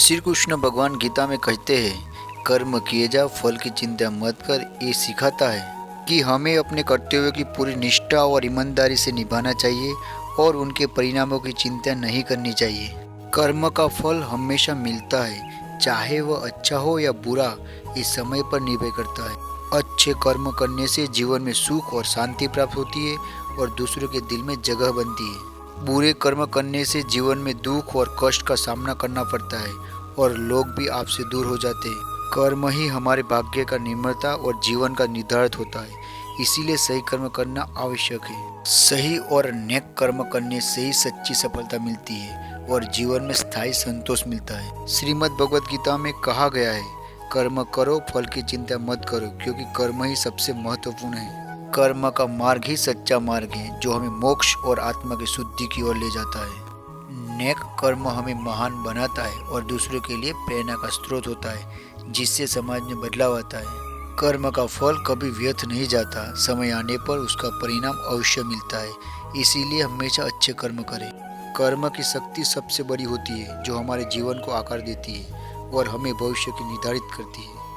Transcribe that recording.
श्री कृष्ण भगवान गीता में कहते हैं, कर्म किए जा, फल की चिंता मत कर। ये सिखाता है कि हमें अपने कर्तव्यों की पूरी निष्ठा और ईमानदारी से निभाना चाहिए और उनके परिणामों की चिंता नहीं करनी चाहिए। कर्म का फल हमेशा मिलता है, चाहे वह अच्छा हो या बुरा, इस समय पर निर्भर करता है। अच्छे कर्म करने से जीवन में सुख और शांति प्राप्त होती है और दूसरों के दिल में जगह बनती है। बुरे कर्म करने से जीवन में दुख और कष्ट का सामना करना पड़ता है और लोग भी आपसे दूर हो जाते हैं। कर्म ही हमारे भाग्य का निर्माता और जीवन का निर्धारित होता है, इसीलिए सही कर्म करना आवश्यक है। सही और नेक कर्म करने से ही सच्ची सफलता मिलती है और जीवन में स्थायी संतोष मिलता है। श्रीमद् भगवद गीता में कहा गया है, कर्म करो, फल की चिंता मत करो, क्योंकि कर्म ही सबसे महत्वपूर्ण है। कर्म का मार्ग ही सच्चा मार्ग है, जो हमें मोक्ष और आत्मा की शुद्धि की ओर ले जाता है। नेक कर्म हमें महान बनाता है और दूसरों के लिए प्रेरणा का स्रोत होता है, जिससे समाज में बदलाव आता है। कर्म का फल कभी व्यर्थ नहीं जाता, समय आने पर उसका परिणाम अवश्य मिलता है। इसीलिए हमेशा अच्छे कर्म करें। कर्म की शक्ति सबसे बड़ी होती है, जो हमारे जीवन को आकार देती है और हमें भविष्य की निर्धारित करती है।